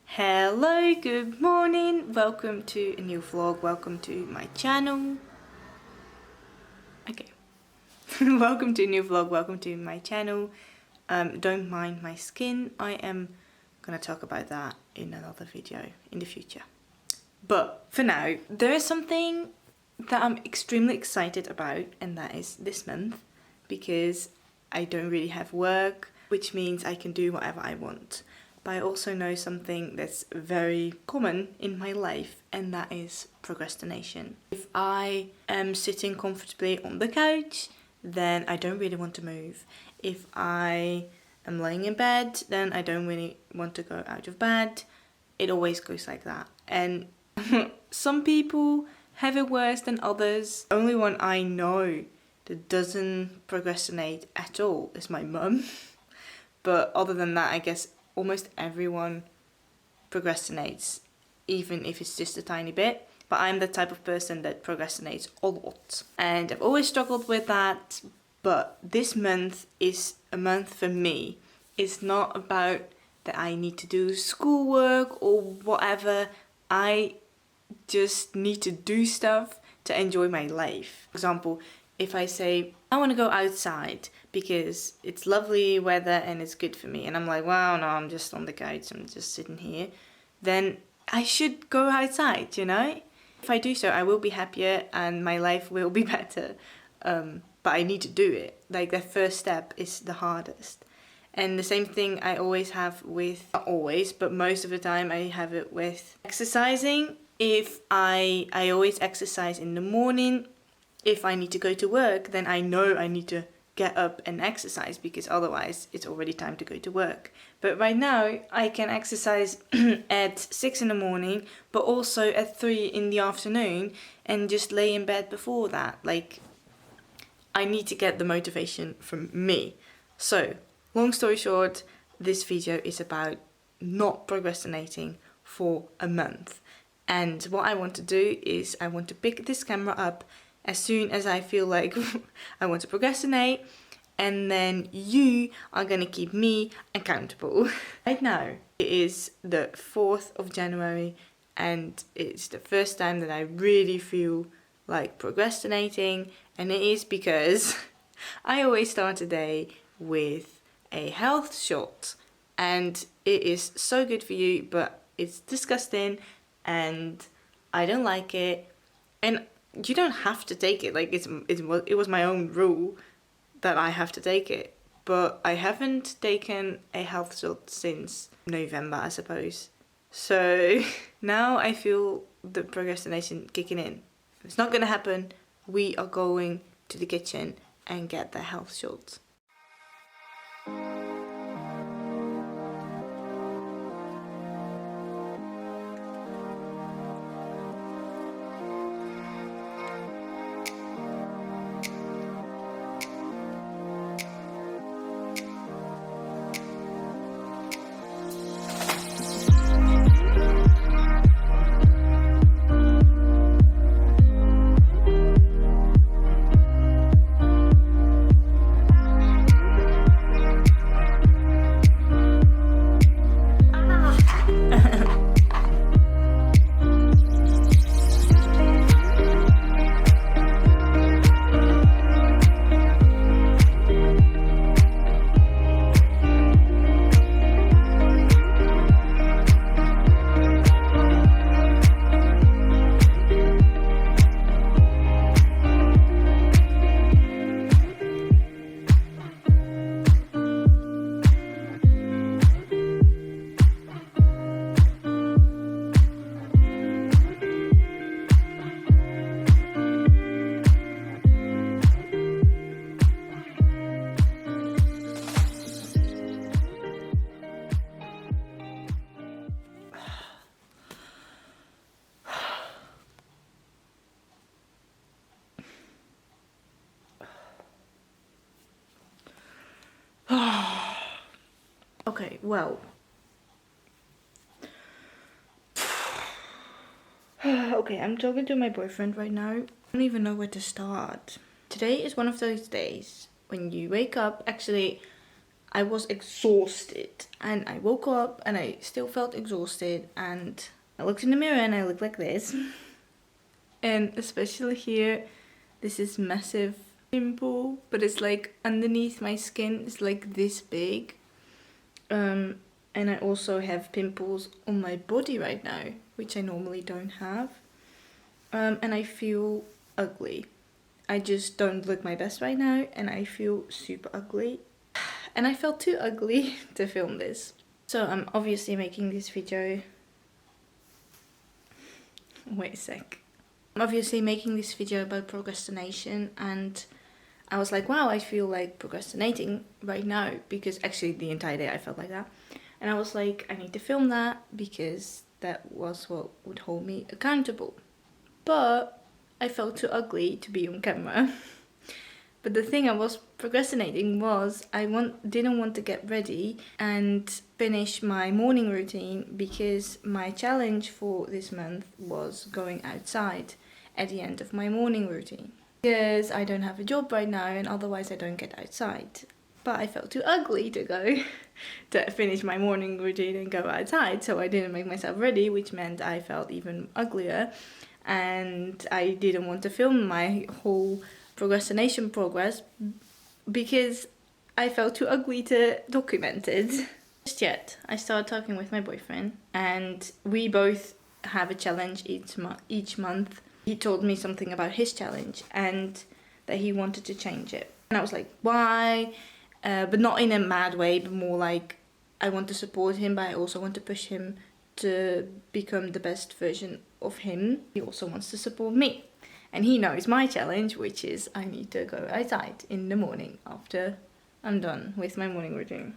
Hello, good morning, welcome to a new vlog, welcome to my channel. Okay, welcome to a new vlog, welcome to my channel. Don't mind my skin, I am gonna talk about that in another video in the future. But for now, there is something that I'm extremely excited about, and that is this month, because I don't really have work, which means I can do whatever I want. But I also know something that's very common in my life, and that is procrastination. If I am sitting comfortably on the couch, then I don't really want to move. If I am laying in bed, then I don't really want to go out of bed. It always goes like that. And some people have it worse than others. The only one I know that doesn't procrastinate at all is my mum. But other than that, I guess almost everyone procrastinates, even if it's just a tiny bit. But I'm the type of person that procrastinates a lot. And I've always struggled with that. But this month is a month for me. It's not about that I need to do schoolwork or whatever. I just need to do stuff to enjoy my life. For example, if I say, I want to go outside because it's lovely weather and it's good for me, and I'm like, wow, no, I'm just on the couch, I'm just sitting here, then I should go outside, you know? If I do so, I will be happier and my life will be better. But I need to do it. Like, the first step is the hardest. And the same thing I always have with, not always, but most of the time I have it with exercising. If I always exercise in the morning. If I need to go to work, then I know I need to get up and exercise, because otherwise it's already time to go to work. But right now I can exercise at 6 in the morning, but also at 3 in the afternoon, and just lay in bed before that. Like, I need to get the motivation from me. So, long story short, this video is about not procrastinating for a month. And what I want to do is I want to pick this camera up as soon as I feel like I want to procrastinate, and then you are gonna keep me accountable. Right now, it is the 4th of January, and it's the first time that I really feel like procrastinating, and it is because I always start a day with a health shot, and it is so good for you, but it's disgusting, and I don't like it. And you don't have to take it. Like, it was my own rule that I have to take it. But I haven't taken a health shot since November, I suppose. So now I feel the procrastination kicking in. It's not gonna happen. We are going to the kitchen and get the health shot. Okay, well, Okay, I'm talking to my boyfriend right now. I don't even know where to start. Today is one of those days when you wake up. Actually, I was exhausted and I woke up and I still felt exhausted, and I looked in the mirror and I looked like this. And especially here, this is massive pimple, but it's like underneath my skin. It's like this big. And I also have pimples on my body right now, which I normally don't have. And I feel ugly. I just don't look my best right now and I feel super ugly. And I felt too ugly to film this. So I'm obviously making this video. Wait a sec. I'm obviously making this video about procrastination, and I was like, wow, I feel like procrastinating right now, because actually the entire day I felt like that. And I was like, I need to film that because that was what would hold me accountable. But I felt too ugly to be on camera. But the thing I was procrastinating was I didn't want to get ready and finish my morning routine, because my challenge for this month was going outside at the end of my morning routine. Because I don't have a job right now and otherwise I don't get outside. But I felt too ugly to go to finish my morning routine and go outside, so I didn't make myself ready, which meant I felt even uglier. And I didn't want to film my whole procrastination progress because I felt too ugly to document it. Just yet, I started talking with my boyfriend, and we both have a challenge each month. He told me something about his challenge and that he wanted to change it. And I was like, why? But not in a mad way, but more like I want to support him, but I also want to push him to become the best version of him. He also wants to support me. And he knows my challenge, which is I need to go outside in the morning after I'm done with my morning routine.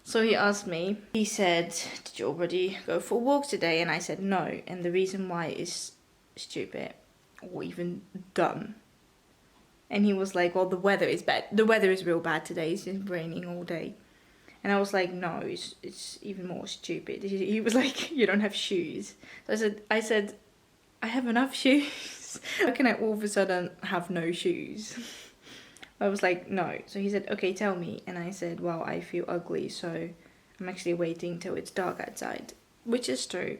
So he asked me, he said, did you already go for a walk today? And I said no. And the reason why is stupid or even dumb. And he was like, well, the weather is bad. The weather is real bad today. It's just raining all day. And I was like, no, it's even more stupid. He was like, you don't have shoes. So I said, I have enough shoes. How can I all of a sudden have no shoes? I was like, no. So he said, okay, tell me. And I said, well, I feel ugly, so I'm actually waiting till it's dark outside. Which is true.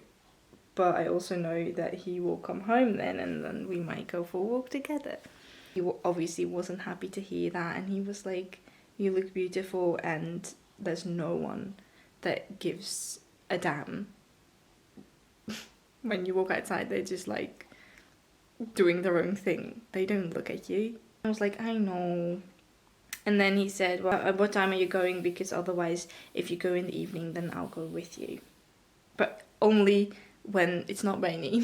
But I also know that he will come home then, and then we might go for a walk together. He obviously wasn't happy to hear that, and he was like, you look beautiful, and there's no one that gives a damn. When you walk outside, they're just like doing their own thing. They don't look at you. I was like, I know. And then he said, well, at what time are you going? Because otherwise, if you go in the evening, then I'll go with you. But only when it's not rainy.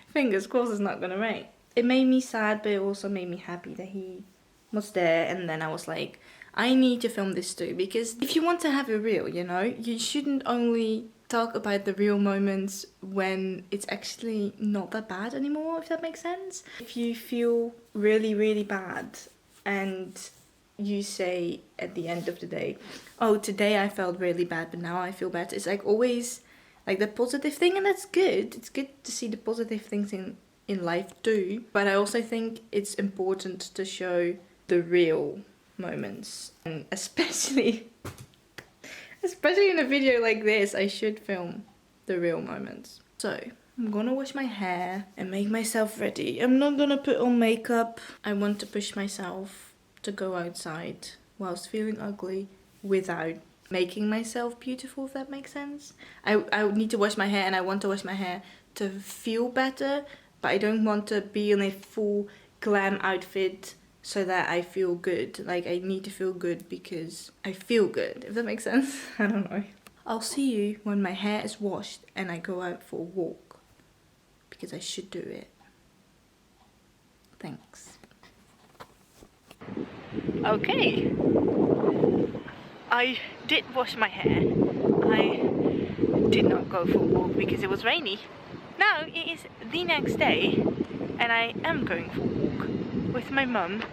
Fingers crossed it's not gonna rain. It made me sad, but it also made me happy that he was there. And then I was like, I need to film this too, because if you want to have a reel, you know, you shouldn't only talk about the real moments when it's actually not that bad anymore, if that makes sense. If you feel really, really bad and you say at the end of the day, oh, today I felt really bad, but now I feel better. It's like always like the positive thing, and that's good. It's good to see the positive things in life too. But I also think it's important to show the real moments, and especially in a video like this, I should film the real moments. So I'm gonna wash my hair and make myself ready. I'm not gonna put on makeup. I want to push myself to go outside whilst feeling ugly without making myself beautiful, if that makes sense. I would need to wash my hair, and I want to wash my hair to feel better, but I don't want to be in a full glam outfit so that I feel good. Like, I need to feel good because I feel good, if that makes sense. I don't know. I'll see you when my hair is washed and I go out for a walk, because I should do it. Thanks. Okay. I did wash my hair. I did not go for a walk because it was rainy. Now it is the next day and I am going for a walk with my mum.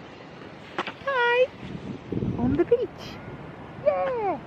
Hi! On the beach. Yeah!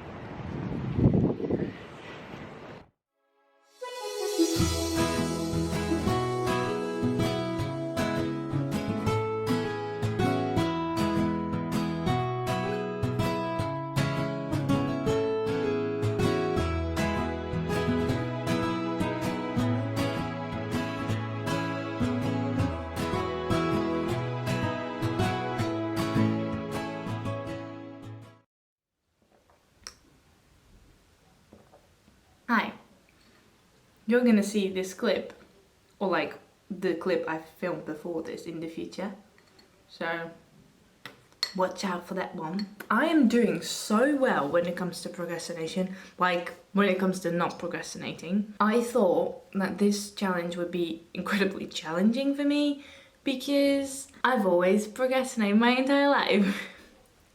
you're gonna see this clip, or like the clip I filmed before this in the future. So watch out for that one. I am doing so well when it comes to procrastination, like when it comes to not procrastinating. I thought that this challenge would be incredibly challenging for me because I've always procrastinated my entire life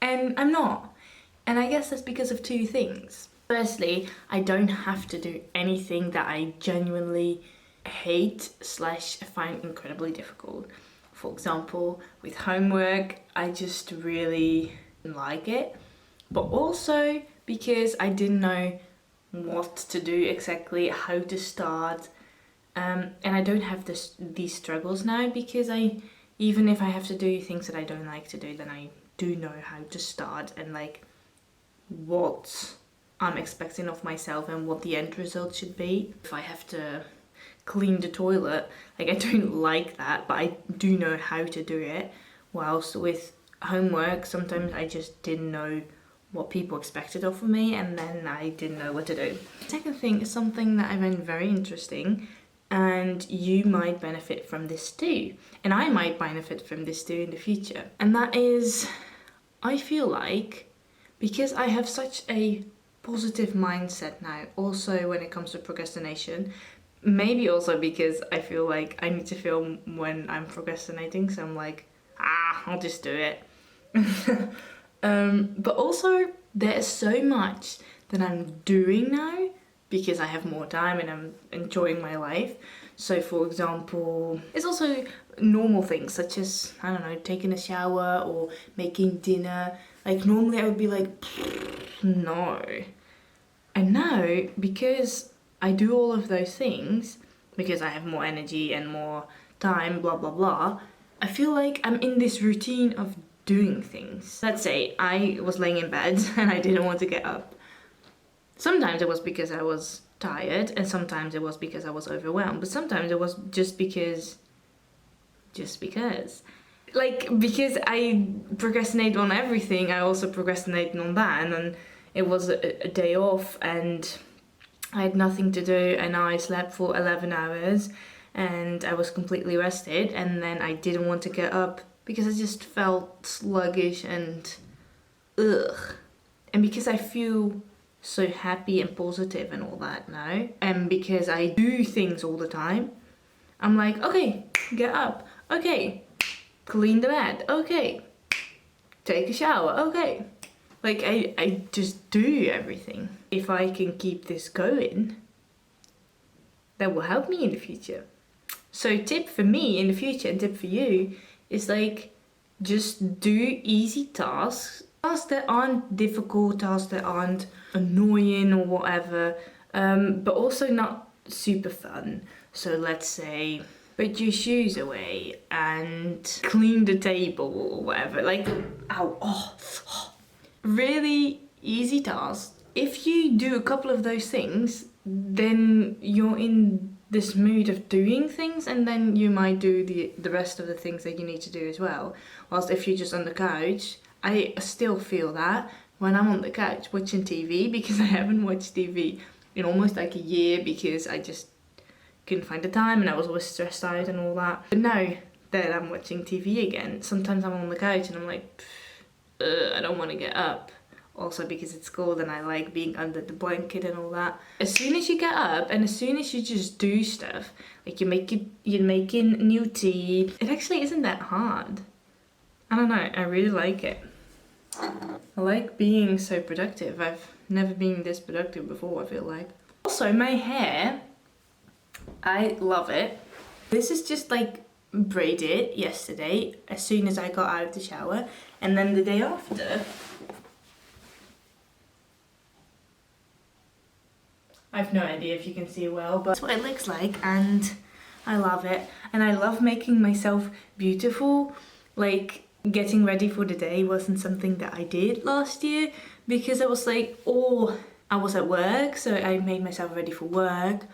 and I'm not. And I guess that's because of two things. Firstly, I don't have to do anything that I genuinely hate / find incredibly difficult. For example, with homework, I just really didn't like it. But also because I didn't know what to do exactly, how to start. And I don't have these struggles now because even if I have to do things that I don't like to do, then I do know how to start and like what I'm expecting of myself and what the end result should be. If I have to clean the toilet, like I don't like that, but I do know how to do it. Whilst with homework, sometimes I just didn't know what people expected of me and then I didn't know what to do. Second thing is something that I find very interesting, and you might benefit from this too, and I might benefit from this too in the future. And that is, I feel like because I have such a positive mindset now, also when it comes to procrastination, maybe also because I feel like I need to film when I'm procrastinating, so I'm like, I'll just do it. But also there's so much that I'm doing now because I have more time and I'm enjoying my life. So for example, it's also normal things such as, I don't know, taking a shower or making dinner. Like normally I would be like, no. And now, because I do all of those things, because I have more energy and more time, blah, blah, blah, I feel like I'm in this routine of doing things. Let's say I was laying in bed and I didn't want to get up. Sometimes it was because I was tired and sometimes it was because I was overwhelmed, but sometimes it was just because. Like, because I procrastinate on everything, I also procrastinate on that, and then it was a day off and I had nothing to do and I slept for 11 hours and I was completely rested, and then I didn't want to get up because I just felt sluggish and ugh. And because I feel so happy and positive and all that now, and because I do things all the time, I'm like, okay, get up, okay, clean the bed, okay, take a shower, okay. Like I just do everything. If I can keep this going, that will help me in the future. So tip for me in the future and tip for you is like, just do easy tasks that aren't difficult, tasks that aren't annoying or whatever, but also not super fun. So let's say put your shoes away and clean the table or whatever. Like, really easy tasks. If you do a couple of those things, then you're in this mood of doing things, and then you might do the rest of the things that you need to do as well. Whilst if you're just on the couch, I still feel that when I'm on the couch watching TV, because I haven't watched TV in almost like a year because I just couldn't find the time and I was always stressed out and all that. But now that I'm watching TV again, sometimes I'm on the couch and I'm like, I don't want to get up. Also because it's cold and I like being under the blanket and all that. As soon as you get up and as soon as you just do stuff, like you're making new tea, it actually isn't that hard. I don't know, I really like it. I like being so productive. I've never been this productive before, I feel like. Also, my hair, I love it. This is just like braided yesterday as soon as I got out of the shower, and then the day after I've no idea if you can see well, but that's what it looks like, and I love it. And I love making myself beautiful. Like, getting ready for the day wasn't something that I did last year because I was like, I was at work, so I made myself ready for work,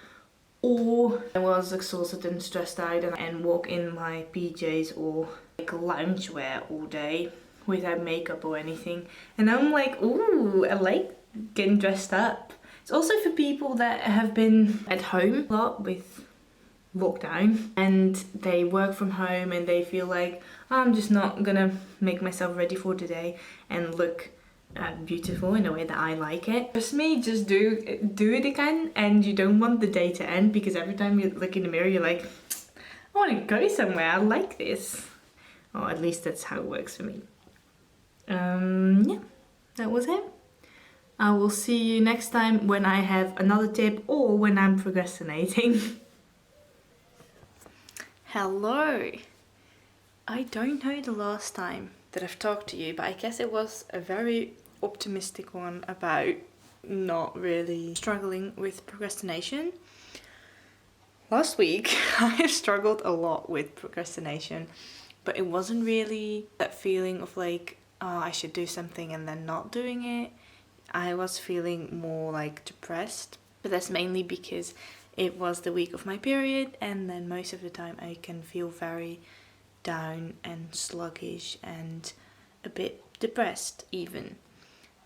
or I was exhausted and stressed out and walk in my PJs or like loungewear all day without makeup or anything. And I'm like, ooh, I like getting dressed up. It's also for people that have been at home a lot with lockdown and they work from home and they feel like, oh, I'm just not gonna make myself ready for today and look beautiful in a way that I like it. Trust me, just do it again, and you don't want the day to end, because every time you look in the mirror you're like, I want to go somewhere, I like this. Or at least that's how it works for me. Yeah, that was it. I will see you next time when I have another tip or when I'm procrastinating. Hello. I don't know the last time that I've talked to you, but I guess it was a very optimistic one about not really struggling with procrastination. Last week I struggled a lot with procrastination, but it wasn't really that feeling of like, oh, I should do something and then not doing it. I was feeling more like depressed, but that's mainly because it was the week of my period, and then most of the time I can feel very down and sluggish and a bit depressed even.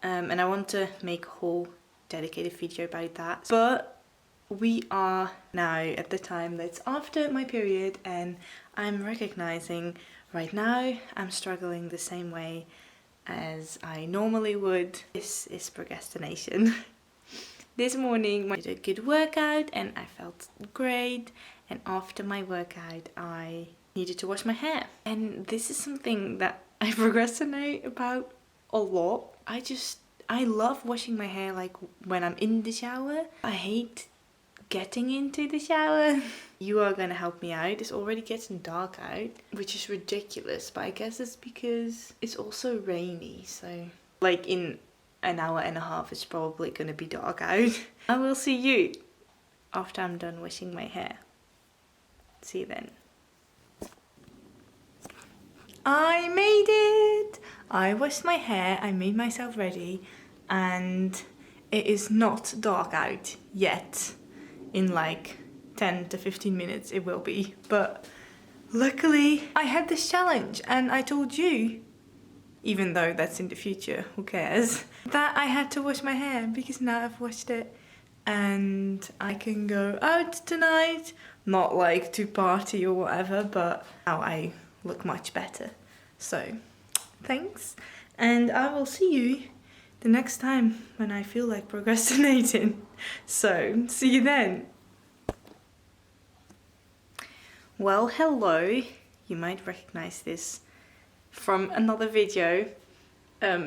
And I want to make a whole dedicated video about that. But we are now at the time that's after my period, and I'm recognizing right now I'm struggling the same way as I normally would. This is procrastination. This morning I did a good workout and I felt great, and after my workout I needed to wash my hair. And this is something that I procrastinate about a lot. I love washing my hair like when I'm in the shower. I hate getting into the shower. You are gonna help me out. It's already getting dark out, which is ridiculous, but I guess it's because it's also rainy, so like in an hour and a half it's probably gonna be dark out. I will see you after I'm done washing my hair. See you then. I made it! I washed my hair, I made myself ready, and it is not dark out yet. In like 10 to 15 minutes it will be, but luckily I had this challenge and I told you, even though that's in the future, who cares, that I had to wash my hair, because now I've washed it and I can go out tonight, not like to party or whatever, but now I look much better. So thanks, and I will see you the next time when I feel like procrastinating. So see you then. Well, hello. You might recognize this from another video,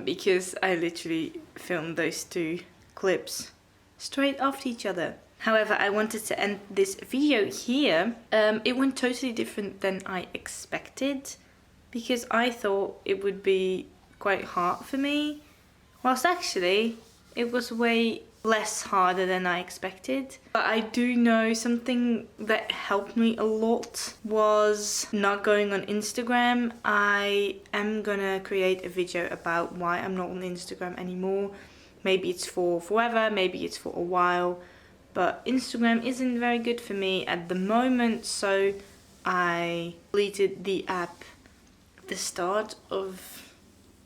because I literally filmed those two clips straight after each other. However, I wanted to end this video here. It went totally different than I expected, because I thought it would be quite hard for me, whilst actually it was way less harder than I expected. But I do know something that helped me a lot was not going on Instagram. I am gonna create a video about why I'm not on Instagram anymore. Maybe it's for forever, maybe it's for a while, but Instagram isn't very good for me at the moment, so I deleted the app at the start of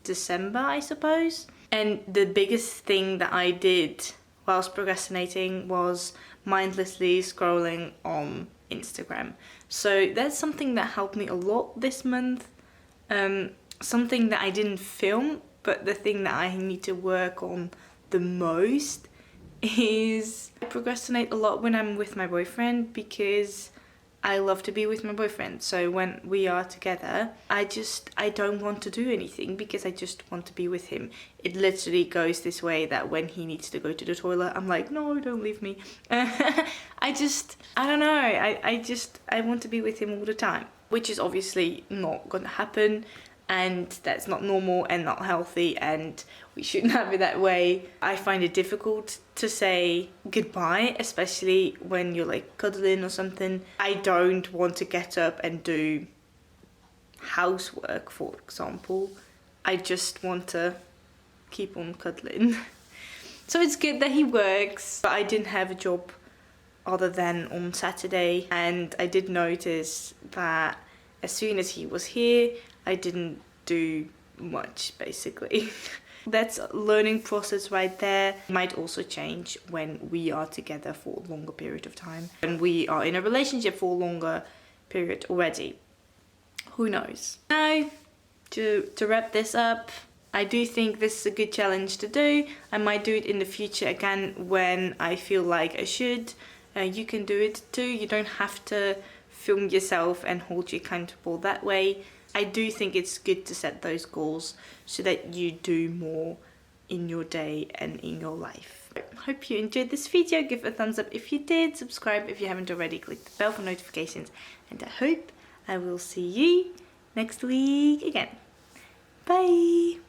December, I suppose. And the biggest thing that I did whilst procrastinating was mindlessly scrolling on Instagram. So that's something that helped me a lot this month. Something that I didn't film, but the thing that I need to work on the most is I procrastinate a lot when I'm with my boyfriend, because I love to be with my boyfriend. So when we are together, I don't want to do anything because I just want to be with him. It literally goes this way that when he needs to go to the toilet, I'm like, no, don't leave me. I don't know. I want to be with him all the time, which is obviously not gonna happen. And that's not normal and not healthy, and we shouldn't have it that way. I find it difficult to say goodbye, especially when you're like cuddling or something. I don't want to get up and do housework, for example. I just want to keep on cuddling. So it's good that he works, but I didn't have a job other than on Saturday, and I did notice that as soon as he was here, I didn't do much, basically. That's a learning process right there. It might also change when we are together for a longer period of time, when we are in a relationship for a longer period already. Who knows? Now, to wrap this up, I do think this is a good challenge to do. I might do it in the future again when I feel like I should. You can do it too. You don't have to film yourself and hold you accountable that way. I do think it's good to set those goals so that you do more in your day and in your life. I hope you enjoyed this video. Give it a thumbs up if you did. Subscribe if you haven't already. Click the bell for notifications. And I hope I will see you next week again. Bye!